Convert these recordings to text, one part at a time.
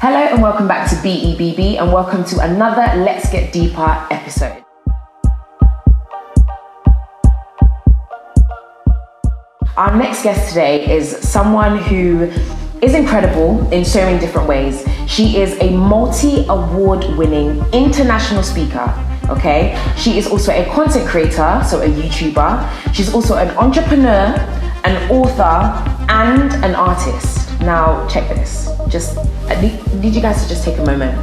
Hello and welcome back to BEBB and welcome to another Let's Get Deeper episode. Our next guest today is someone who is incredible in so many different ways. She is a multi-award winning international speaker, okay? She is also a content creator, so a YouTuber. She's also an entrepreneur, an author, and an artist. Now, check this. I need you guys to just take a moment.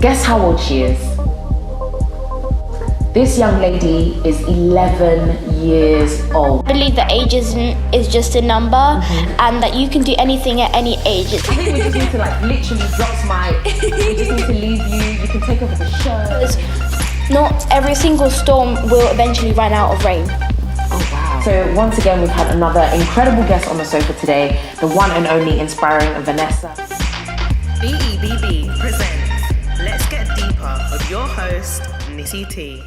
Guess how old she is? This young lady is 11 years old. I believe that age is just a number, and that you can do anything at any age. I think we just need to literally drop mic. We just need to leave you. You can take over the show. Not every single storm will eventually run out of rain. Oh wow. So once again, we've had another incredible guest on the sofa today, the one and only Inspiring Vanessa. BEBB presents Let's Get Deeper with your host, Nissy Tee.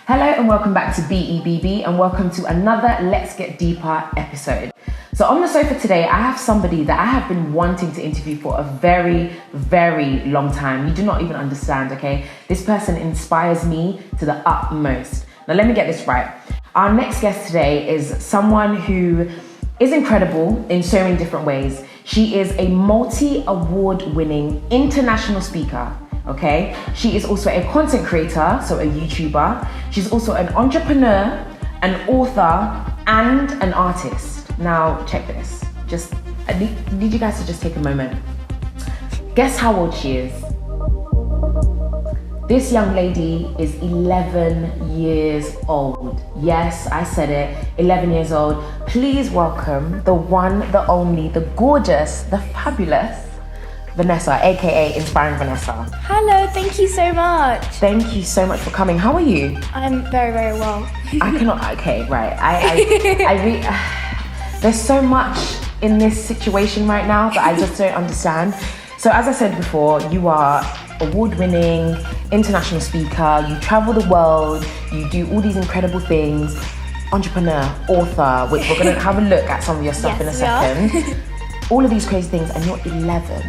Hello and welcome back to BEBB and welcome to another Let's Get Deeper episode. So on the sofa today, I have somebody that I have been wanting to interview for a very, very long time. You do not even understand, okay? This person inspires me to the utmost. Now let me get this right. Our next guest today is someone who is incredible in so many different ways. She is a multi-award winning international speaker. Okay, she is also a content creator, so a YouTuber. She's also an entrepreneur, an author, and an artist. Now, check this. I need you guys to just take a moment. Guess how old she is? This young lady is 11 years old. Yes, I said it, 11 years old. Please welcome the one, the only, the gorgeous, the fabulous Vanessa, aka Inspiring Vanessa. Hello, thank you so much. Thank you so much for coming. How are you? I'm very, very well. Okay, right. There's so much in this situation right now that I just don't understand. So as I said before, you are award-winning international speaker, you travel the world, you do all these incredible things, entrepreneur, author, which we're gonna have a look at some of your stuff in a second. All of these crazy things, and you're 11.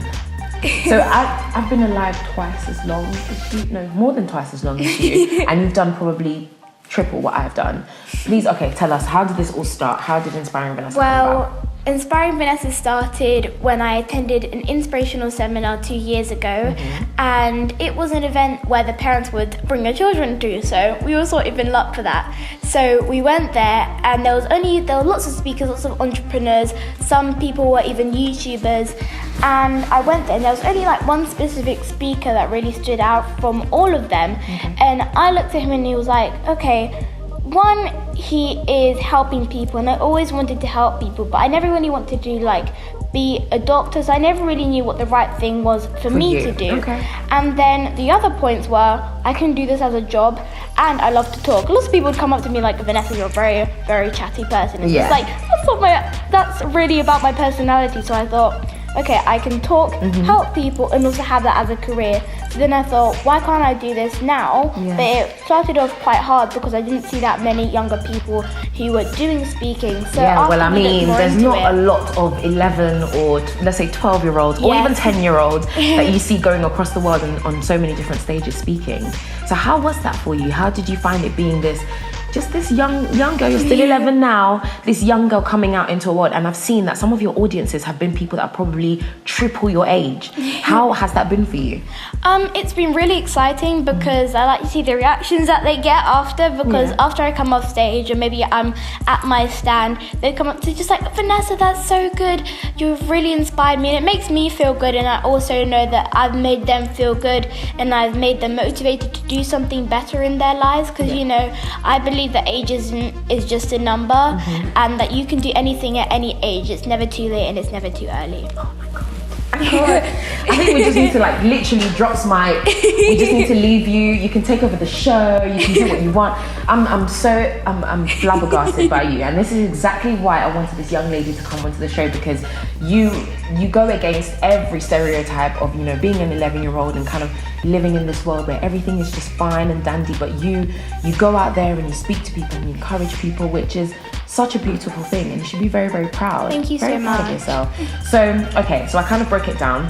So I've been alive twice as long as you, no, more than twice as long as you, and you've done probably triple what I've done. Please, okay, tell us, how did this all start? How did Inspiring Vanessa come about? Inspiring Vanessa started when I attended an inspirational seminar 2 years ago, and it was an event where the parents would bring their children to, so we were sort of in luck for that. So we went there, and there were lots of speakers, lots of entrepreneurs, some people were even YouTubers, and I went there and there was only one specific speaker that really stood out from all of them, and I looked at him and he was like, okay, one, he is helping people, and I always wanted to help people, but I never really wanted to be a doctor, so I never really knew what the right thing was for me to do. Okay. And then the other points were, I can do this as a job, and I love to talk. Lots of people would come up to me like, Vanessa, you're a very, very chatty person. And it's that's really about my personality, so I thought, okay, I can talk, help people, and also have that as a career. So then I thought, why can't I do this now? Yeah. But it started off quite hard because I didn't see that many younger people who were doing speaking. So yeah, well, I mean, there's not a lot of 11 or let's say 12-year-olds or even 10-year-olds that you see going across the world and on so many different stages speaking. So how was that for you? How did you find it being this young girl? You're still 11 now, this young girl coming out into a world, and I've seen that some of your audiences have been people that are probably triple your age. How has that been for you? It's been really exciting because I like to see the reactions that they get after, because after I come off stage or maybe I'm at my stand, they come up to just Vanessa, that's so good, you've really inspired me, and it makes me feel good, and I also know that I've made them feel good and I've made them motivated to do something better in their lives, because I believe that age is just a number, and that you can do anything at any age. It's never too late and it's never too early. Oh my god. I think we just need to literally drop mic. We just need to leave you. You can take over the show. You can do what you want. I'm flabbergasted by you, and this is exactly why I wanted this young lady to come onto the show, because you go against every stereotype of being an 11-year-old and kind of living in this world where everything is just fine and dandy, but you go out there and you speak to people and you encourage people, which is such a beautiful thing, and you should be very, very proud. Thank you very so proud much. of yourself. So, okay, so I kind of broke it down.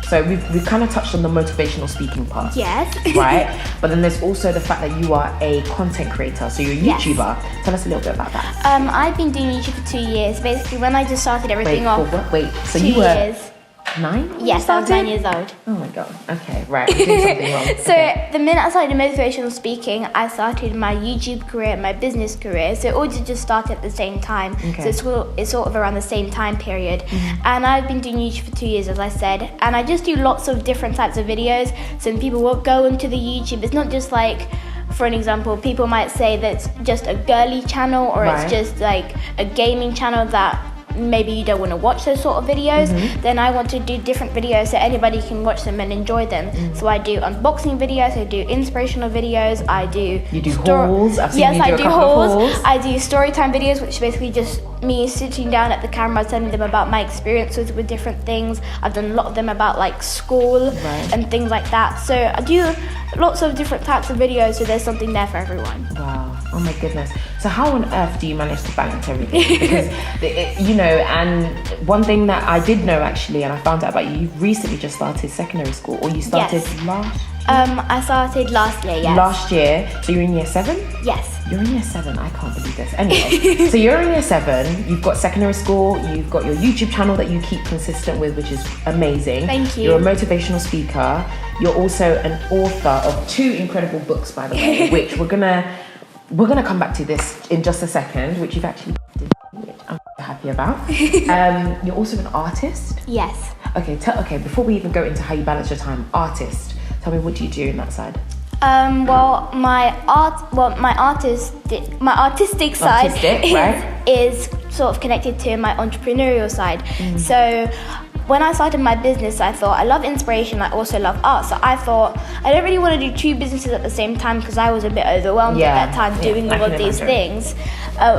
So we've kind of touched on the motivational speaking part. Yes. Right? But then there's also the fact that you are a content creator. So you're a Yes. YouTuber. Tell us a little bit about that. I've been doing YouTube for 2 years. Basically, when I just started everything off. So 2 you were years. 9? when you Yes, I was 9 started? years old. Oh my god. Okay, right. I'm doing something wrong. So Okay. the minute I started motivational speaking, I started my YouTube career, my business career. So it all just started at the same time. Okay. So it's sort of around the same time period. And I've been doing YouTube for 2 years, as I said. And I just do lots of different types of videos. So when people will go into the YouTube, it's not just like, for an example, people might say that it's just a girly channel, or Right. it's just like a gaming channel that maybe you don't want to watch those sort of videos. Then I want to do different videos so anybody can watch them and enjoy them. So I do unboxing videos, I do inspirational videos, I do You do hauls. I've seen you do a couple of hauls. I do story time videos, which is basically just me sitting down at the camera telling them about my experiences with different things. I've done a lot of them about like school Right. and things like that. So I do lots of different types of videos, so there's something there for everyone. Wow. Oh my goodness. So how on earth do you manage to balance everything? Because, you know, and one thing that I did know actually, and I found out about you recently just started secondary school, or you started Yes. last I started last year, yes. last year. So you're in year 7? Yes. You're in year 7. I can't believe this. Anyway, so you're in year 7. You've got secondary school. You've got your YouTube channel that you keep consistent with, which is amazing. Thank you. You're a motivational speaker. You're also an author of 2 incredible books, by the way, which we're gonna come back to this in just a second, which you've actually did, which I'm happy about. You're also an artist. Yes. Okay. Before we even go into how you balance your time, artist. Tell me, what do you do in that side? My artistic side right? is sort of connected to my entrepreneurial side. So when I started my business, I thought I love inspiration, I also love art. So I thought I don't really want to do 2 businesses at the same time, because I was a bit overwhelmed at that time doing all of these things.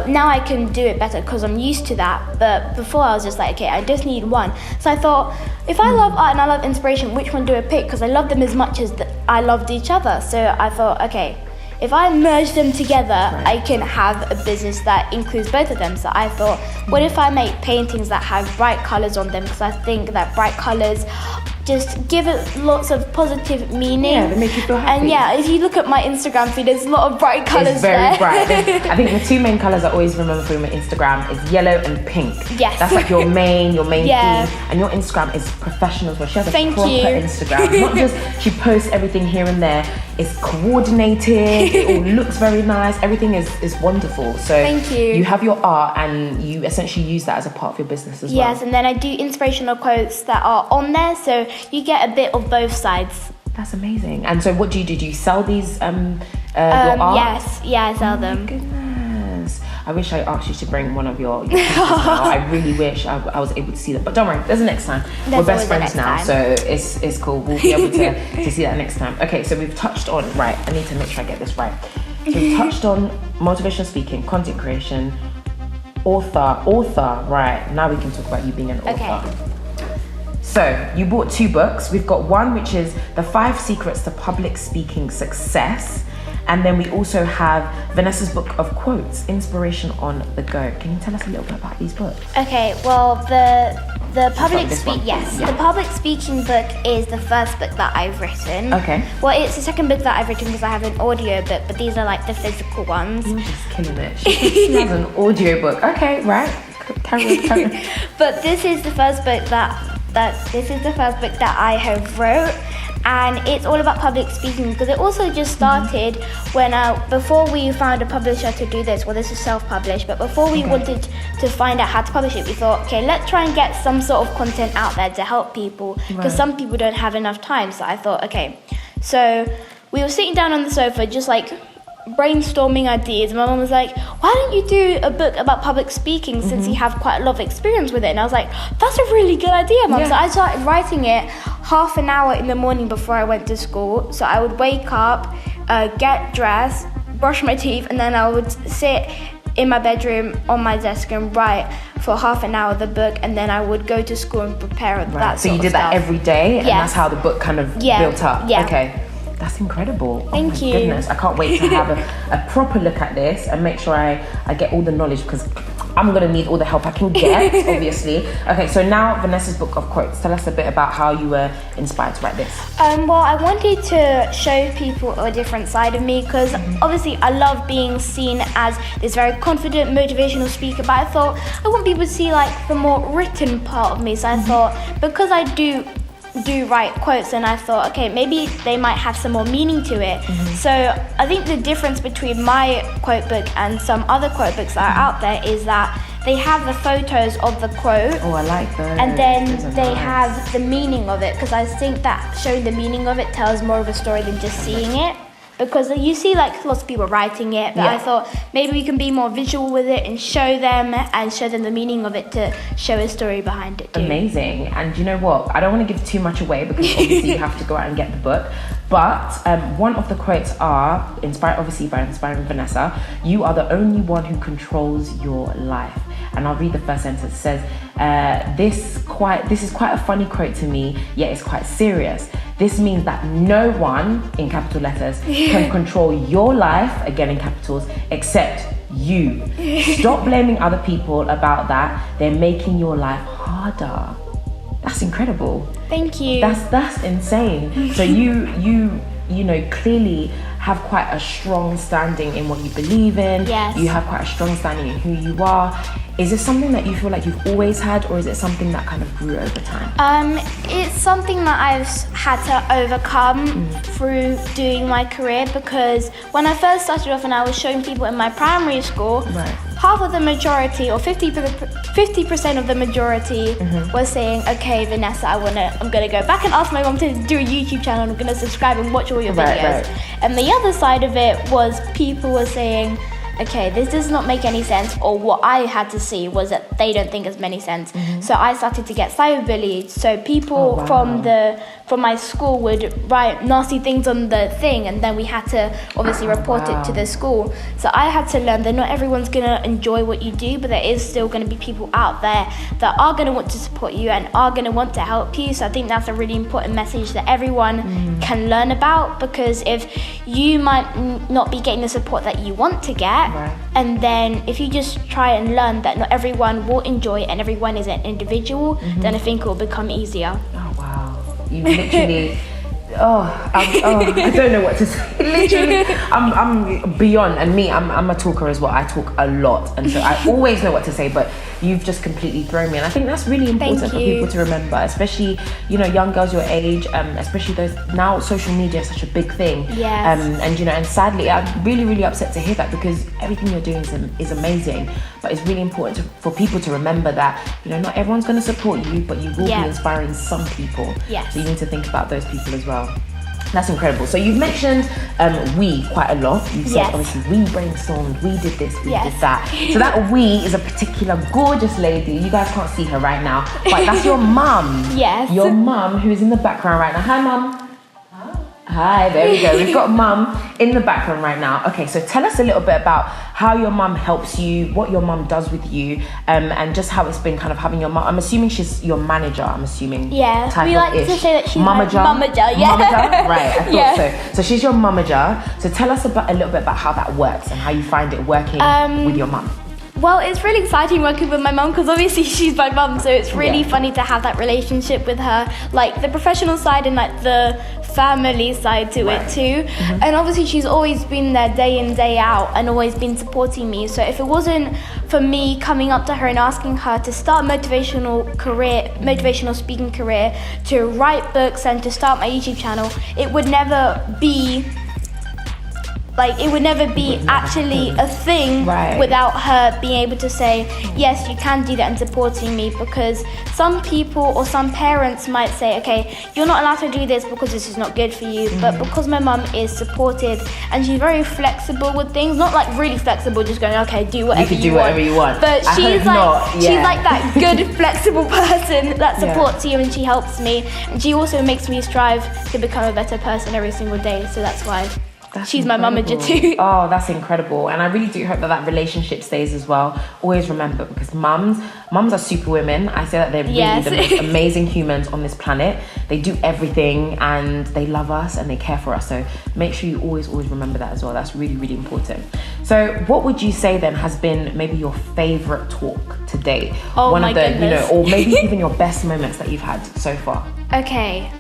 Now I can do it better because I'm used to that. But before I was just like, okay, I just need one. So I thought, if I love art and I love inspiration, which one do I pick? Because I love them as much as I loved each other. So I thought, okay, if I merge them together, I can have a business that includes both of them. So I thought, what if I make paintings that have bright colours on them? Because I think that bright colours just give it lots of positive meaning. Yeah, they make you feel happy. And yeah, if you look at my Instagram feed, there's a lot of bright colours It's very there. bright. I think the 2 main colours I always remember from your Instagram is yellow and pink. Yes. That's like your main Yeah. theme. And your Instagram is professional as well. She has a Thank proper you. Instagram. Not just she posts everything here and there. It's coordinated. It all looks very nice. Everything is wonderful. So Thank you. You have your art and you essentially use that as a part of your business as well. Yes, and then I do inspirational quotes that are on there, so you get a bit of both sides. That's amazing. And so what do you do? Do you sell these your art? Yes, yeah, I sell Oh my them. goodness. I wish I asked you to bring one of your pieces now. I really wish I was able to see them. But don't worry, there's a next time. There's We're best always a friends next now, time. so it's cool. We'll be able to see that next time. Okay, so we've touched on, right, I need to make sure I get this right. So we've touched on motivational speaking, content creation, author, right. Now we can talk about you being an author. Okay. So you bought 2 books. We've got one which is The 5 Secrets to Public Speaking Success. And then we also have Vanessa's book of quotes, Inspiration on the Go. Can you tell us a little bit about these books? Okay, well, the public this one. yes, Yeah. the public speaking book is the first book that I've written. Okay. Well, it's the second book that I've written because I have an audio book, but these are like the physical ones. You're just killing it. She has an audio book. Okay, right. Carry on. But this is the first book that I have wrote, and it's all about public speaking because it also just started when before we found a publisher to do this. Well, this is self-published, but before we wanted to find out how to publish it, we thought, okay, let's try and get some sort of content out there to help people because some people don't have enough time. So I thought, okay, so we were sitting down on the sofa just like brainstorming ideas. My mum was like, why don't you do a book about public speaking since you have quite a lot of experience with it? And I was like, that's a really good idea, Mum. Yeah. So I started writing it half an hour in the morning before I went to school. So I would wake up, get dressed, brush my teeth, and then I would sit in my bedroom on my desk and write for half an hour the book, and then I would go to school and prepare that So you sort did of that stuff. every day, and Yes. that's how the book kind of Yeah, built up. yeah. Okay. That's incredible. Thank you. Goodness, I can't wait to have a proper look at this and make sure I get all the knowledge, because I'm going to need all the help I can get, obviously. Okay, so now Vanessa's book of quotes. Tell us a bit about how you were inspired to write this. Well, I wanted to show people a different side of me, because obviously I love being seen as this very confident, motivational speaker, but I thought I want people to see like the more written part of me. So I thought, because I do write quotes, and I thought, okay, maybe they might have some more meaning to it. So I think the difference between my quote book and some other quote books that are out there is that they have the photos of the quote. Oh, I like those. And then they have the meaning of it, because I think that showing the meaning of it tells more of a story than just seeing it. Because you see like lots of people writing it, but I thought maybe we can be more visual with it and show them the meaning of it to show a story behind it too. Amazing. And you know what? I don't want to give too much away, because obviously you have to go out and get the book. But one of the quotes are inspired, obviously, by Inspiring Vanessa. You are the only one who controls your life. And I'll read the first sentence. It says, this is quite a funny quote to me, yet it's quite serious. This means that no one, in capital letters, can control your life, again in capitals, except you. Stop blaming other people about that. They're making your life harder. That's incredible. Thank you. That's insane. So you know, clearly have quite a strong standing in what you believe in. Yes. You have quite a strong standing in who you are. Is it something that you feel like you've always had, or is it something that kind of grew over time? It's something that I've had to overcome through doing my career, because when I first started off and I was showing people in my primary school, half of the majority, or 50% of the majority was saying, okay, Vanessa, I'm gonna go back and ask my mom to do a YouTube channel, and I'm gonna subscribe and watch all your videos. And the other side of it was people were saying, okay, this does not make any sense, or what I had to see was that they don't think it makes sense. So I started to get cyberbullied. So people from my school would write nasty things on the thing, and then we had to obviously report it to the school. So I had to learn that not everyone's gonna enjoy what you do, but there is still gonna be people out there that are gonna want to support you and are gonna want to help you. So I think that's a really important message that everyone can learn about, because if you might not be getting the support that you want to get, and then if you just try and learn that not everyone will enjoy it and everyone is an individual, then I think it will become easier. Oh wow, you literally I don't know what to say. Literally, I'm beyond, and me, I'm a talker as well. I talk a lot, and so I always know what to say, but you've just completely thrown me. And I think that's really important for people to remember, especially, you know, young girls your age, especially those, now social media is such a big thing. Yes. And you know, and sadly, I'm really, really upset to hear that, because everything you're doing is amazing. But it's really important for people to remember that, you know, not everyone's going to support you, but you will be inspiring some people. Yes. So you need to think about those people as well. That's incredible. So you've mentioned we quite a lot. You said obviously we brainstormed, we did this, we did that. So that we is a particular gorgeous lady. You guys can't see her right now, but that's your mum. Yes. Your mum, who is in the background right now. Hi, mum. Hi, there we go. We've got mum in the background right now. Okay, so tell us a little bit about how your mum helps you, what your mum does with you, and just how it's been kind of having your mum. I'm assuming she's your manager, I'm assuming. Yeah, we like to say that she's mamager. My mamager, yeah. Mamager? Right, I thought so. So she's your mamager. So tell us a little bit about how that works and how you find it working with your mum. Well, it's really exciting working with my mum, because obviously she's my mum, so it's really funny to have that relationship with her, like the professional side and like the family side to it too. And obviously she's always been there day in, day out, and always been supporting me. So if it wasn't for me coming up to her and asking her to start motivational speaking career, to write books and to start my YouTube channel, it would never be actually a thing without her being able to say, yes, you can do that, and supporting me. Because some people or some parents might say, okay, you're not allowed to do this because this is not good for you. But because my mum is supportive and she's very flexible with things, not like really flexible, just going, okay, do whatever you want. Whatever you want. But she's like that good, flexible person that supports you, and she helps me. And she also makes me strive to become a better person every single day. So that's why she's my mamager too. Oh, that's incredible. And I really do hope that relationship stays as well. Always remember, because mums are super women. I say that they're really the most amazing humans on this planet. They do everything and they love us and they care for us. So make sure you always remember that as well. That's really, really important. So what would you say then has been maybe your favorite talk to date? One of the, goodness. Or maybe even your best moments that you've had so far? Okay.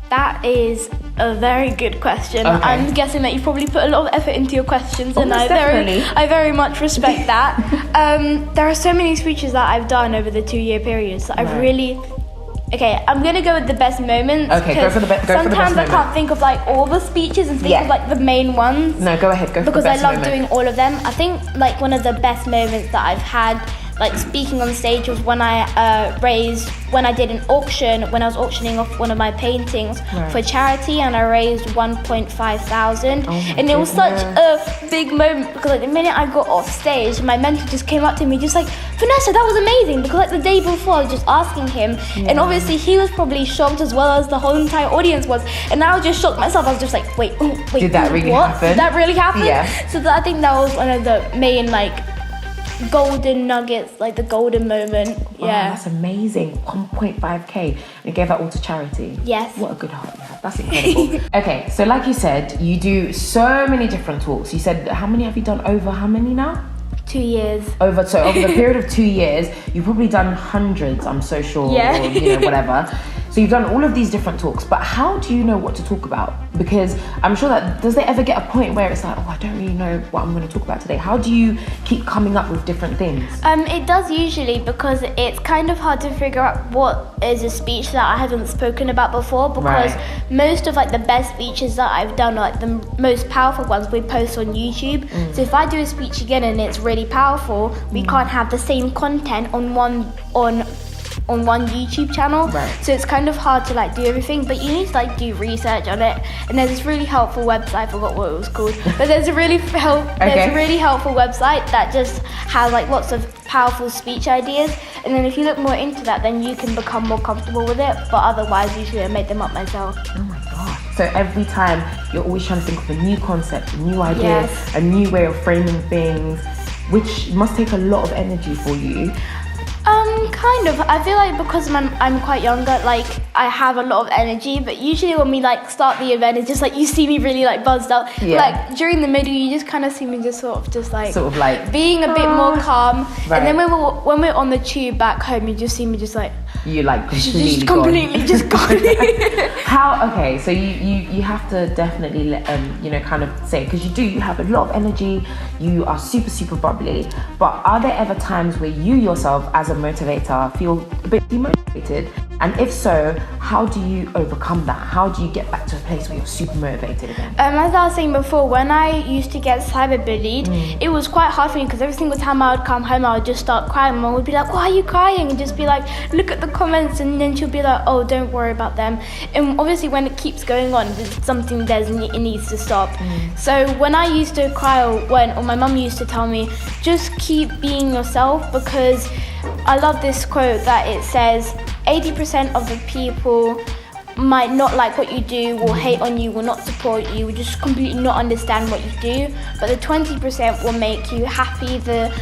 That is a very good question. Okay. I'm guessing that you probably put a lot of effort into your questions, and I definitely. very much respect that. There are so many speeches that I've done over the 2-year periods that I've really... Okay, I'm gonna go with the best moments. Okay, go for the best moment. Sometimes I can't think of like all the speeches and think of like the main ones. No, go ahead. Go for the best moment. Because I love doing all of them. I think like one of the best moments that I've had, like speaking on stage, was when I did an auction, when I was auctioning off one of my paintings for charity, and I raised 1.5 thousand. And it was such a big moment, because like the minute I got off stage, my mentor just came up to me just like, Vanessa, that was amazing, because like the day before I was just asking him, and obviously he was probably shocked as well as the whole entire audience was, and I was just shocked myself. I was just like, wait, did that really happen? Did that really happen? Yeah. So I think that was one of the main like golden nuggets, like the golden moment. That's amazing. 1.5k, and you gave that all to charity. Yes. What a good heart you have. That's incredible. Okay, so like you said, you do so many different talks. You said, how many have you done over how many now? 2 years. Over the period of 2 years, you've probably done hundreds, I'm so sure, or whatever. So you've done all of these different talks, but how do you know what to talk about? Because I'm sure that, does there ever get a point where it's like, I don't really know what I'm going to talk about today? How do you keep coming up with different things? It does usually, because it's kind of hard to figure out what is a speech that I haven't spoken about before, because most of like the best speeches that I've done, like the most powerful ones, we post on YouTube. So if I do a speech again and it's really powerful, we can't have the same content on one YouTube channel. So it's kind of hard to like do everything, but you need to like do research on it. And there's this really helpful website, I forgot what it was called, but there's a really helpful website that just has like lots of powerful speech ideas, and then if you look more into that, then you can become more comfortable with it. But otherwise, usually I make them up myself. Oh my god. So every time you're always trying to think of a new concept, a new idea, a new way of framing things, which must take a lot of energy for you. Kind of. I feel like because I'm quite younger, like I have a lot of energy, but usually when we like start the event, it's just like you see me really like buzzed up. Like during the middle, you just kind of see me just sort of like being a bit more calm. And then when we're on the tube back home, you just see me just like you like completely gone. How? Okay, so you have to definitely kind of say, because you have a lot of energy, you are super bubbly, but are there ever times where you yourself as a motivator feel a bit demotivated? And if so, how do you overcome that? How do you get back to a place where you're super motivated again? As I was saying before, when I used to get cyberbullied, it was quite hard for me, because every single time I would come home, I would just start crying. Mum would be like, why are you crying? And just be like, look at the comments. And then she'll be like, oh, don't worry about them. And obviously when it keeps going on, it's something it needs to stop. So when I used to cry, or my mum used to tell me, just keep being yourself, because I love this quote that it says, 80% of the people might not like what you do, will hate on you, will not support you, will just completely not understand what you do, but the 20% will make you happy, the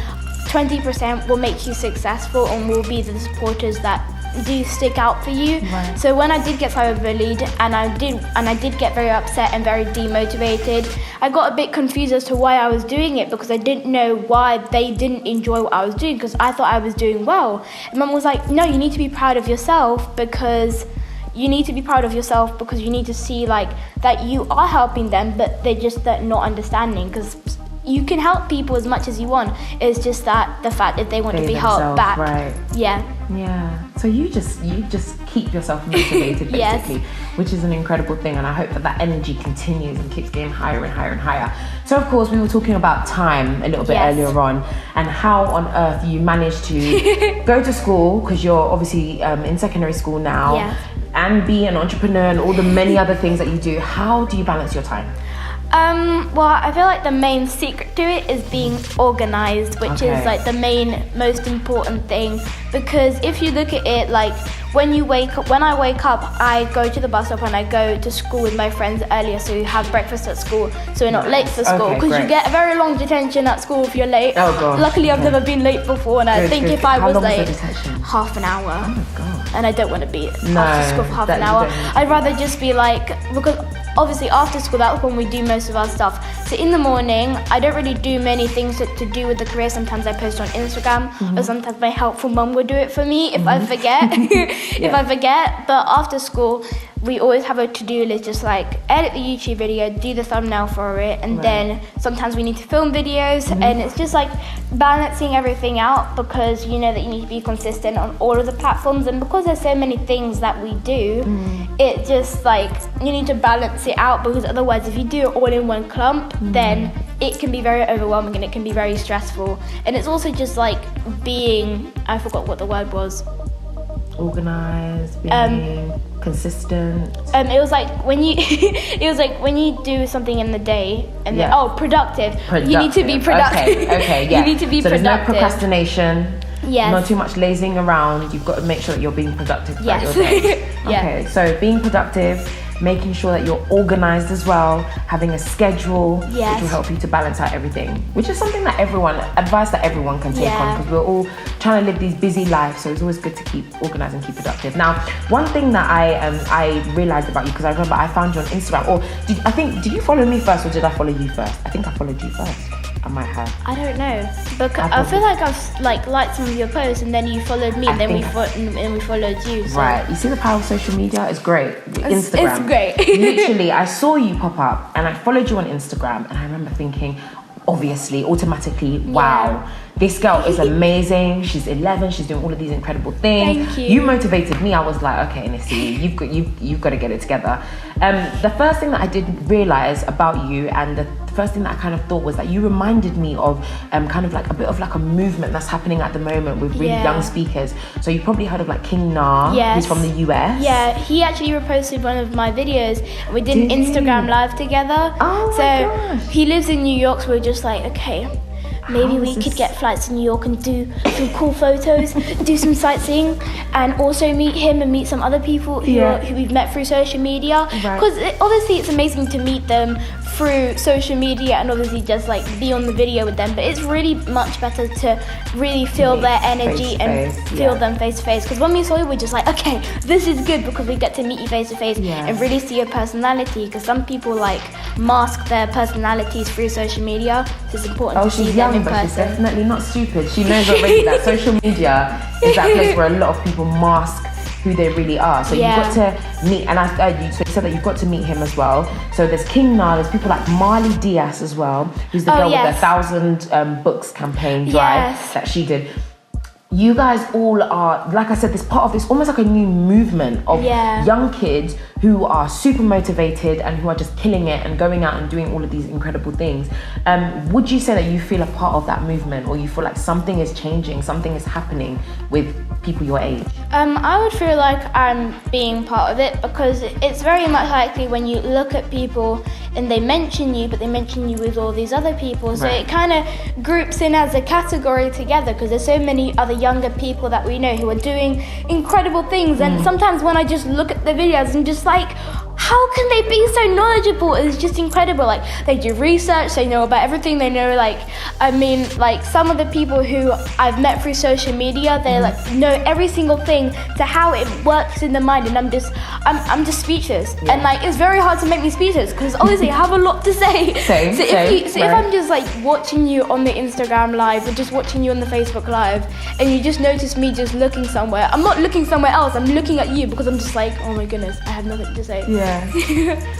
20% will make you successful, and will be the supporters that do stick out for you. So when I did get cyberbullied, and I did get very upset and very demotivated, I got a bit confused as to why I was doing it, because I didn't know why they didn't enjoy what I was doing, because I thought I was doing well. And Mum was like, no, you need to be proud of yourself, because you need to see like that you are helping them, but they're just not understanding, because you can help people as much as you want. It's just that the fact that they want to be helped back. Yeah. So you just keep yourself motivated, basically, which is an incredible thing. And I hope that energy continues and keeps getting higher and higher and higher. So of course, we were talking about time a little bit earlier on, and how on earth you managed to go to school, because you're obviously in secondary school now, and be an entrepreneur and all the many other things that you do. How do you balance your time? Well, I feel like the main secret to it is being organized, which is like the most important thing, because if you look at it, like when I wake up, I go to the bus stop and I go to school with my friends earlier, so we have breakfast at school, so we're not late for school, because you get a very long detention at school if you're late. Oh gosh. Luckily, I've never been late before, and I think if I was late, half an hour. Oh my god. And I don't want to be after school for half an hour. I'd rather just be like, because obviously after school, that's when we do most of our stuff. So in the morning, I don't really do many things to do with the career. Sometimes I post on Instagram, or sometimes my helpful mum will do it for me if I forget. But after school, we always have a to-do list, just like edit the YouTube video, do the thumbnail for it, and then sometimes we need to film videos, and it's just like balancing everything out, because you know that you need to be consistent on all of the platforms, and because there's so many things that we do, it just like you need to balance it out, because otherwise if you do it all in one clump, then it can be very overwhelming and it can be very stressful. And it's also just like being, I forgot what the word was, organized, being consistent. It was like when you do something in the day and then productive. You need to be productive. Okay, yeah. You need to be so productive. There's no procrastination. Yes. Not too much lazing around. You've got to make sure that you're being productive throughout your day. Okay, so being productive, making sure that you're organized as well, having a schedule, which will help you to balance out everything, which is something that advice that everyone can take on, because we're all trying to live these busy lives, so it's always good to keep organized and keep productive. Now, one thing that I realized about you, because I remember I found you on Instagram, or did you follow me first or did I follow you first? I think I followed you first. I might have. I don't know, because I feel like I've liked some of your posts, and then you followed me, and then we followed you. So. Right, you see the power of social media? It's great. Instagram. It's great. Literally, I saw you pop up, and I followed you on Instagram, and I remember thinking, obviously, automatically, wow, this girl is amazing. She's 11. She's doing all of these incredible things. Thank you. You motivated me. I was like, okay, Nissy, you've got to get it together. The first thing that I did realize about you, and the first thing that I kind of thought was that you reminded me of kind of like a bit of like a movement that's happening at the moment with really young speakers. So you probably heard of like King Na, who's from the US. Yeah, he actually reposted one of my videos. We did an Instagram live together. Oh my gosh. He lives in New York, so we're just like, okay, maybe we could get flights to New York and do some cool photos, do some sightseeing, and also meet him and meet some other people who we've met through social media. Because obviously it's amazing to meet them through social media and obviously just like be on the video with them, but it's really much better to really feel their energy and feel them face to face. Because when we saw you, we're just like, okay, this is good, because we get to meet you face to face and really see your personality. Because some people like mask their personalities through social media, so it's important to see them in but person. she's definitely not stupid. She knows already that social media is that place where a lot of people mask who they really are. So you've got to meet, and so you said that you've got to meet him as well. So there's King Na, there's people like Marley Diaz as well, who's the girl with the 1,000 books campaign drive that she did. You guys all are, like I said, this part of this almost like a new movement of young kids who are super motivated and who are just killing it and going out and doing all of these incredible things. Would you say that you feel a part of that movement, or you feel like something is changing, something is happening with people your age? I would feel like I'm being part of it, because it's very much likely when you look at people and they mention you, but they mention you with all these other people. So it kind of groups in as a category together, because there's so many other younger people that we know who are doing incredible things. And sometimes when I just look at the videos, I'm just like, how can they be so knowledgeable? It's just incredible. Like, they do research, they know about everything, they know, like, I mean, like, some of the people who I've met through social media, they like know every single thing to how it works in the mind, and I'm just speechless. And like, it's very hard to make me speechless, because obviously I have a lot to say. If I'm just like watching you on the Instagram live, or just watching you on the Facebook live, and you just notice me just looking somewhere, I'm not looking somewhere else, I'm looking at you, because I'm just like, oh my goodness, I have nothing to say.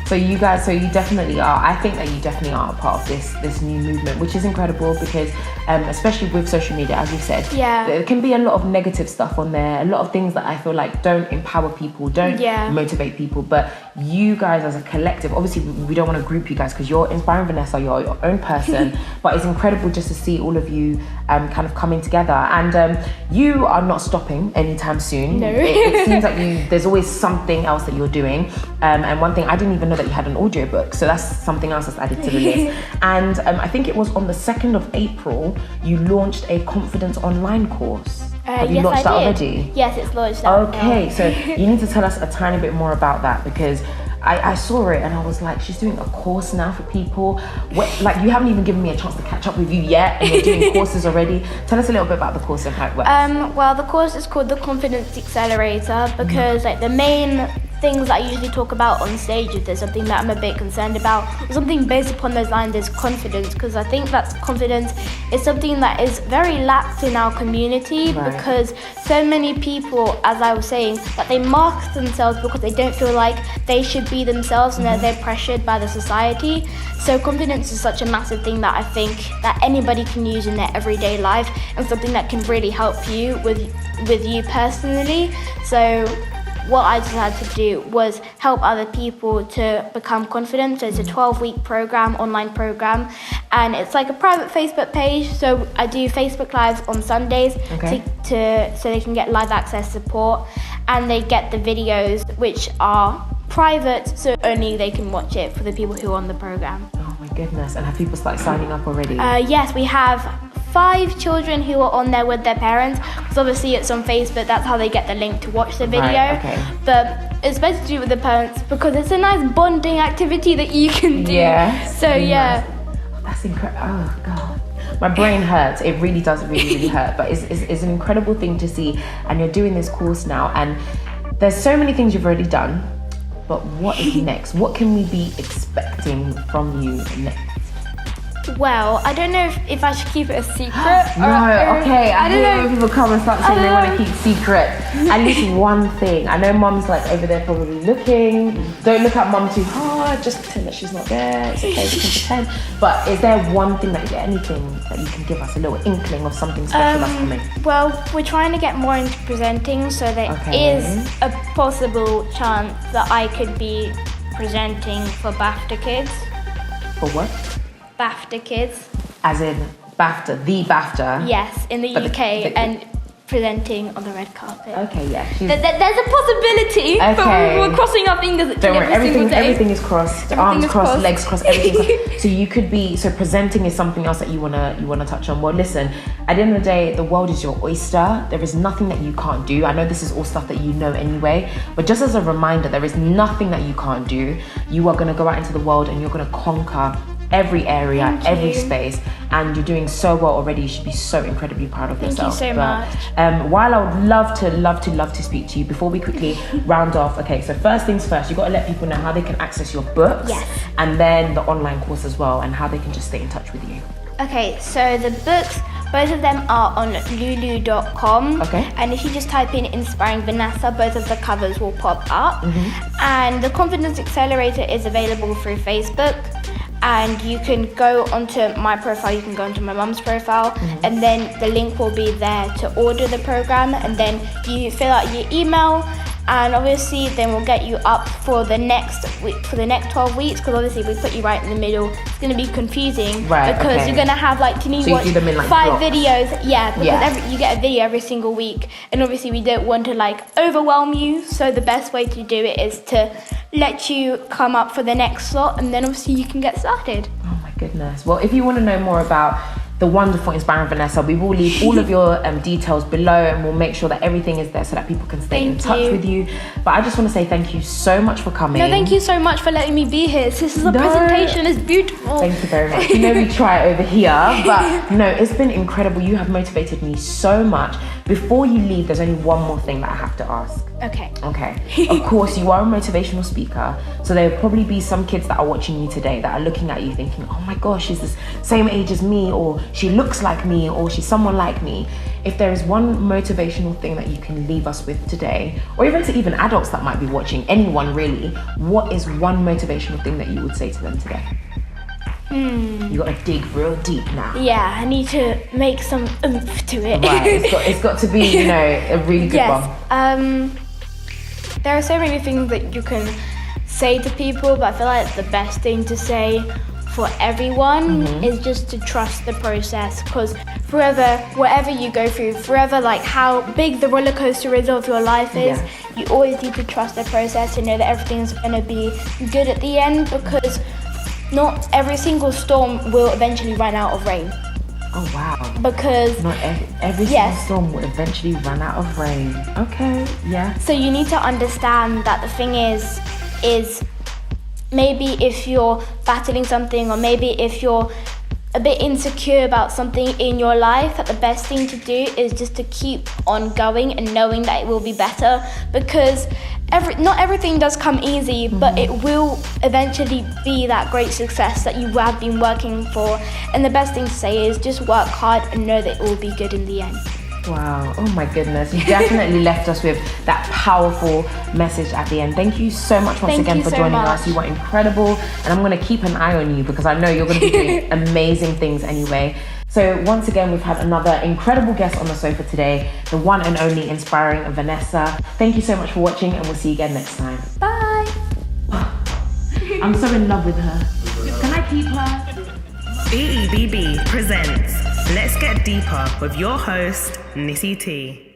So you definitely are. I think that you definitely are a part of this new movement, which is incredible, because especially with social media, as you said, there can be a lot of negative stuff on there, a lot of things that I feel like don't empower people, don't motivate people. But you guys as a collective, obviously we don't want to group you guys, because you're Inspiring Vanessa, you're your own person, but it's incredible just to see all of you kind of coming together. And you are not stopping anytime soon. No. It seems like there's always something else that you're doing. And one thing, I didn't even know that you had an audiobook, so that's something else that's added to the list. And I think it was on the 2nd of April, you launched a confidence online course. Have you yes, launched that I did. already? Yes, it's launched out. Okay, so you need to tell us a tiny bit more about that, because I saw it and I was like, she's doing a course now for people. Like, you haven't even given me a chance to catch up with you yet, and you're doing courses already. Tell us a little bit about the course and how it works. Well, the course is called the Confidence Accelerator because like the main things that I usually talk about on stage, if there's something that I'm a bit concerned about, or something based upon those lines, is confidence, because I think that confidence is something that is very lacked in our community, because so many people, as I was saying, that they mask themselves because they don't feel like they should be themselves and that they're pressured by the society. So confidence is such a massive thing that I think that anybody can use in their everyday life, and something that can really help you with you personally. So what I decided to do was help other people to become confident. So it's a 12-week program, online program, and it's like a private Facebook page. So I do Facebook Lives on Sundays so they can get live access support, and they get the videos which are private, so only they can watch it for the people who are on the program. Oh my goodness, and have people started signing up already? Yes, we have 5 children who are on there with their parents, because obviously it's on Facebook, that's how they get the link to watch the video. But it's better to do with the parents because it's a nice bonding activity that you can do. So yeah. That's incredible. Oh god, my brain hurts. It really does really hurt, but it's an incredible thing to see. And you're doing this course now, and there's so many things you've already done, but what is next? What can we be expecting from you next? Well, I don't know if I should keep it a secret. Okay. I don't know when people come and start saying they want to keep secret. At least one thing. I know mum's like over there probably looking. Don't look at mum too hard. Just pretend that she's not there. It's okay, we can pretend. But is there one thing anything that you can give us, a little inkling of something special that's coming? Well, we're trying to get more into presenting, so there is a possible chance that I could be presenting for BAFTA Kids. For what? BAFTA Kids. As in BAFTA, the BAFTA? Yes, in the UK, and presenting on the red carpet. Okay, yeah. There's a possibility, but we're crossing our fingers. Don't worry, everything is crossed. Arms crossed, legs crossed, everything crossed. So you could be, presenting is something else that you wanna touch on. Well, listen, at the end of the day, the world is your oyster. There is nothing that you can't do. I know this is all stuff that you know anyway, but just as a reminder, there is nothing that you can't do. You are gonna go out into the world and you're gonna conquer every area, every space, and you're doing so well already. You should be so incredibly proud of yourself. Thank you so much. While I would love to speak to you, before we quickly round off, okay, so first things first, you've got to let people know how they can access your books, and then the online course as well, and how they can just stay in touch with you. Okay, so the books, both of them are on lulu.com. And if you just type in Inspiring Vanessa, both of the covers will pop up. And the Confidence Accelerator is available through Facebook. And you can go onto my profile, you can go onto my mum's profile, and then the link will be there to order the program, and then you fill out your email, and obviously then we'll get you up for the next week, for the next 12 weeks, because obviously we put you right in the middle. It's going to be confusing, because you're going to have watch 5 videos, because you get a video every single week, and obviously we don't want to overwhelm you, so the best way to do it is to let you come up for the next slot, and then obviously you can get started. Oh my goodness. Well, if you want to know more about the wonderful Inspiring Vanessa, we will leave all of your details below, and we'll make sure that everything is there so that people can stay in touch with you. But I just want to say thank you so much for coming. No, thank you so much for letting me be here. This is a presentation, it's beautiful. Thank you very much. We try over here, but no, it's been incredible. You have motivated me so much. Before you leave, there's only one more thing that I have to ask. Okay. Of course, you are a motivational speaker, so there will probably be some kids that are watching you today that are looking at you thinking, oh my gosh, she's the same age as me, or she looks like me, or she's someone like me. If there is one motivational thing that you can leave us with today, or even to even adults that might be watching, anyone really, what is one motivational thing that you would say to them today? You got to dig real deep now. Yeah, I need to make some oomph to it. Right, it's got to be, a really good one. There are so many things that you can say to people, but I feel like the best thing to say for everyone is just to trust the process, because wherever you go through, how big the roller coaster is of your life is, you always need to trust the process and know that everything's going to be good at the end, because not every single storm will eventually run out of rain. Oh, wow. Because Not every single storm will eventually run out of rain. Okay, yeah. So you need to understand that the thing is maybe if you're battling something, or maybe if you're a bit insecure about something in your life, that the best thing to do is just to keep on going and knowing that it will be better, because not everything does come easy, but it will eventually be that great success that you have been working for. And the best thing to say is just work hard and know that it will be good in the end. Wow, oh my goodness. You definitely left us with that powerful message at the end. Thank you so much once again for joining us. You were incredible, and I'm going to keep an eye on you because I know you're going to be doing amazing things anyway. So once again, we've had another incredible guest on the sofa today, the one and only Inspiring Vanessa. Thank you so much for watching, and we'll see you again next time. Bye. I'm so in love with her. Can I keep her? BEBB presents Let's Get Deeper with your host, Nissy Tee.